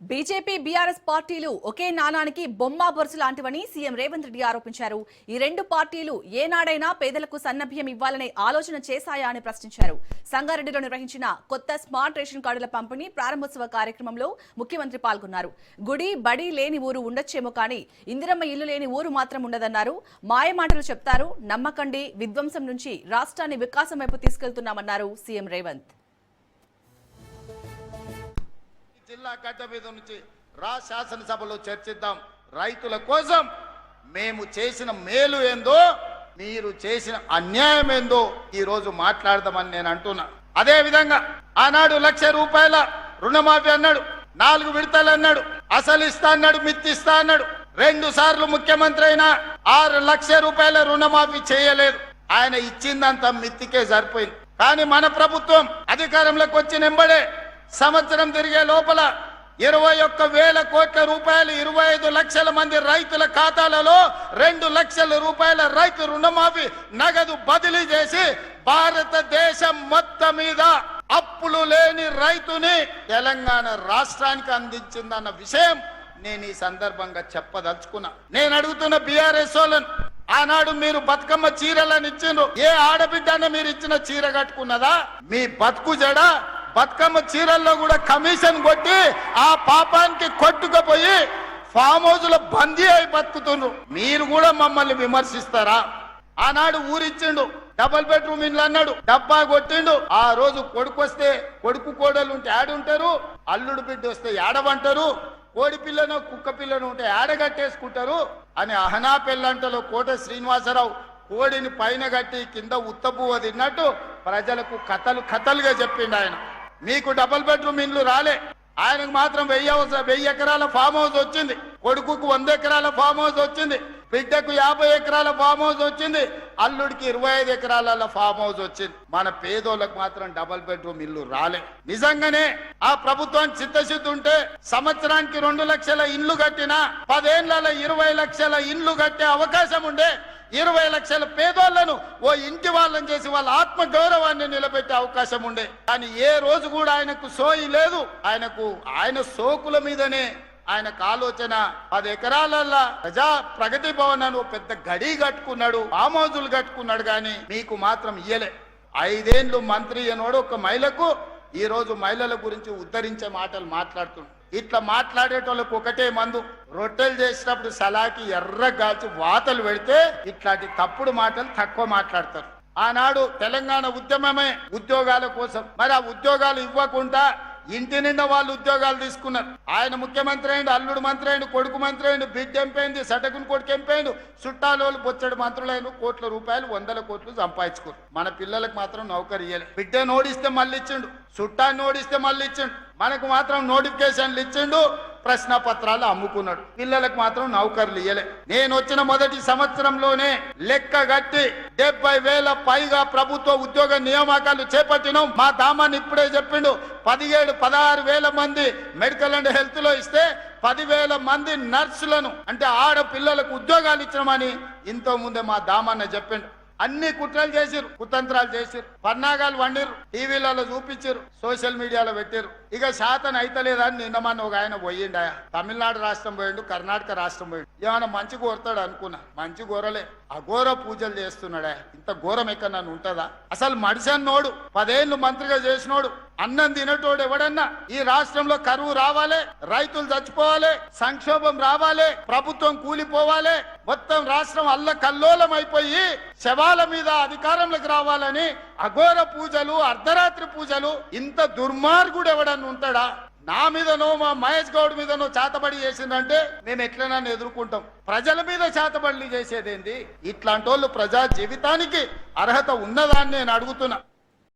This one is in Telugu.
బీజేపీ బీఆర్ఎస్ పార్టీలు ఒకే నాణానికి బొమ్మ బొరుసు లాంటివని సీఎం రేవంత్ రెడ్డి ఆరోపించారు. ఈ రెండు పార్టీలు ఏనాడైనా పేదలకు సన్నబియ్యం ఇవ్వాలనే ఆలోచన చేశాయా అని ప్రశ్నించారు. సంగారెడ్డిలో నిర్వహించిన కొత్త స్మార్ట్ రేషన్ కార్డుల పంపిణీ ప్రారంభోత్సవ కార్యక్రమంలో ముఖ్యమంత్రి పాల్గొన్నారు. గుడి బడి లేని ఊరు ఉండొచ్చేమో కానీ ఇందిరమ్మ ఇల్లు లేని ఊరు మాత్రం ఉండదన్నారు. మాయమాటలు చెప్తారు, నమ్మకండి, విధ్వంసం నుంచి రాష్ట్రాన్ని వికాసం వైపు తీసుకెళ్తున్నామన్నారు సీఎం రేవంత్. జిల్లా గడ్డ మీద నుంచి శాసనసభలో చర్చిద్దాం. రైతుల కోసం మేము చేసిన మేలు ఏందో, మీరు చేసిన అన్యాయం ఏందో ఈ రోజు మాట్లాడదామని నేను అంటున్నా. అదే విధంగా ఆనాడు ₹1,00,000 రుణమాఫీ అన్నాడు, 4 విడతలు అన్నాడు, అసలు ఇస్తా అన్నాడు, మిత్తిస్తా అన్నాడు. 2 సార్లు ముఖ్యమంత్రి అయినా ₹6,00,000 రుణమాఫీ చేయలేదు. ఆయన ఇచ్చిందంతా మిత్తికే సరిపోయింది. కానీ మన ప్రభుత్వం అధికారంలోకి వచ్చిన వెంబడే సంవత్సరం తిరిగే లోపల 21,000 కోట్ల రూపాయలు 25 లక్షల మంది రైతుల ఖాతాలలో ₹2,00,000 రైతు రుణమాఫీ నగదు బదిలీ చేసి భారతదేశం మొత్తం మీద అప్పులు లేని రైతుని తెలంగాణ రాష్ట్రానికి అందించిందన్న విషయం నేను ఈ సందర్భంగా చెప్పదలుచుకున్నా. నేను అడుగుతున్న బీఆర్ఎస్ వాళ్ళను, ఆనాడు మీరు బతుకమ్మ చీరలను ఇచ్చిండ్రు. ఏ ఆడబిడ్డన మీరు ఇచ్చిన చీర కట్టుకున్నదా? మీ బతుకు జడ బతుకమ్మ చీరల్లో కూడా కమిషన్ కొట్టి ఆ పాపానికి కొట్టుకుపోయి ఫామ్ హౌస్ లో బందీ అయి బతుకుతుండ్రు. మీరు కూడా మమ్మల్ని విమర్శిస్తారా? ఆనాడు ఊరిచ్చిండు, డబుల్ బెడ్రూమ్ ఇండ్లు అన్నాడు, డబ్బా కొట్టిండు. ఆ రోజు కొడుకు వస్తే కొడుకు కోడలు ఉంటే ఆడుంటారు, అల్లుడు బిడ్డ వస్తే ఏడవంటారు, కోడి పిల్లను కుక్క పిల్లను ఉంటే ఏడగట్టేసుకుంటారు అని అహనా పెళ్ళంటలో కోట శ్రీనివాసరావు కోడిని పైన కట్టి కింద ఉత్తపువ్వ తిన్నట్టు ప్రజలకు కథలుగా చెప్పిండు ఆయన. మీకు డబుల్ బెడ్రూమ్ ఇండ్లు రాలే, ఆయనకు మాత్రం 1000 ఎకరాల ఫామ్ హౌస్ వచ్చింది, కొడుకుకు 100 ఎకరాల ఫామ్ హౌస్ వచ్చింది, బిడ్డకు 50 ఎకరాల ఫామ్ హౌస్ వచ్చింది, అల్లుడికి 25 ఎకరాల ఫామ్ హౌస్ వచ్చింది. మన పేదోళ్ళకు మాత్రం డబుల్ బెడ్రూమ్ ఇల్లు రాలే. నిజంగానే ఆ ప్రభుత్వానికి చిత్తశుద్ధి ఉంటే సంవత్సరానికి 2 లక్షల ఇండ్లు కట్టినా 10 ఏళ్లలో 20 లక్షల ఇండ్లు కట్టే అవకాశం ఉండే. 20 లక్షల పేదోళ్లను ఓ ఇంటి వాళ్ళని చేసి వాళ్ళ ఆత్మ గౌరవాన్ని నిలబెట్టే అవకాశం ఉండే. కానీ ఏ రోజు కూడా ఆయనకు సోయి లేదు. ఆయన సోకుల మీదనే ఆయనకు ఆలోచన. 10 ఎకరాలల్లా ప్రజా ప్రగతి భవన్ అని పెద్ద గడి కట్టుకున్నాడు, ఫామ్ హౌజులు కట్టుకున్నాడు. కానీ మీకు మాత్రం ఇయ్యలే. 5 ఏళ్ళు మంత్రి అనోడు ఒక మహిళకు ఈ రోజు మహిళల గురించి ఉద్ధరించే మాటలు మాట్లాడుతున్నాడు. ఇట్లా మాట్లాడేటోళ్ళకు ఒకటే మందు, రొట్టెలు చేసినప్పుడు సలాకి ఎర్రగాల్చి వాతలు పెడితే ఇట్లాంటి తప్పుడు మాటలు తక్కువ మాట్లాడతారు. ఆనాడు తెలంగాణ ఉద్యమమే ఉద్యోగాల కోసం. మరి ఆ ఉద్యోగాలు ఇవ్వకుండా ఇంటి నిండా వాళ్ళు ఉద్యోగాలు తీసుకున్నారు. ఆయన ముఖ్యమంత్రి అయిండు, అల్లుడు మంత్రి అయిండు, కొడుకు మంత్రి అయిండు, బిడ్డ ఎంపైంది, సటకుని కొడుకు ఎంపైండు, చుట్టాలోళ్ళు బొచ్చడు మంత్రులైన కోట్ల రూపాయలు 100 కోట్లు సంపాదించుకోరు. మన పిల్లలకు మాత్రం నౌకరు ఇయ్యలే. బిడ్డను ఓడిస్తే మళ్ళీ ఇచ్చిండు, చుట్టాన్ని ఓడిస్తే మళ్ళీ ఇచ్చిండు. మనకు మాత్రం నోటిఫికేషన్లు ఇచ్చిండు, ప్రశ్న పత్రాలు అమ్ముకున్నాడు. పిల్లలకు మాత్రం నౌకర్లు ఇయ్యలే. నేను వచ్చిన మొదటి సంవత్సరంలోనే లెక్క గట్టి 70,000 పైగా ప్రభుత్వ ఉద్యోగ నియామకాలు చేపట్టినాం. మా దామాన్ని ఇప్పుడే చెప్పిండు. 16,000 మంది మెడికల్ అండ్ హెల్త్ లో ఇస్తే 10,000 మంది నర్సులను అంటే ఆడపిల్లలకు ఉద్యోగాలు ఇచ్చినామని ఇంతో ముందే మా దామన్న చెప్పిండు. అన్ని కుట్రలు చేసిరు, కుతంత్రాలు చేసిరు, పన్నాగాలు వండిరు, టీవీలలో చూపించారు, సోషల్ మీడియాలో పెట్టారు. ఇక శాతం అయితలేదని నిన్నమన్న ఒక ఆయన పోయిండు. తమిళనాడు రాష్ట్రం పోయిండు, కర్ణాటక రాష్ట్రం పోయిండు. ఏమైనా మంచి కోరతాడు అనుకున్నా, మంచి కోరలే. అఘోర పూజలు చేస్తున్నాడా? ఇంత ఘోరం ఎక్కడ నన్ను ఉంటుందా? అసలు మడిసన్నోడు 10 ఏళ్ళు మంత్రిగా చేసినోడు, అన్నం తినటోడు ఎవడన్నా ఈ రాష్ట్రంలో కరువు రావాలి, రైతులు చచ్చిపోవాలి, సంక్షోభం రావాలి, ప్రభుత్వం కూలిపోవాలి, మొత్తం రాష్ట్రం అల్లకల్లోలం అయిపోయి శవాల మీద అధికారంలోకి రావాలని అఘోర పూజలు, అర్ధరాత్రి పూజలు. ఇంత దుర్మార్గుడు ఎవడన్నా ఉంటాడా? నా మీదనో మా మహేష్ గౌడ్ మీదనో చేతబడి చేసిందంటే మేము ఎట్లనన్నా ఎదుర్కొంటాం. ప్రజల మీద చేతబడి చేసేదేంది? ఇట్లాంటి వాళ్ళు ప్రజా జీవితానికి అర్హత ఉన్నదాన్ని నేను అడుగుతున్నా.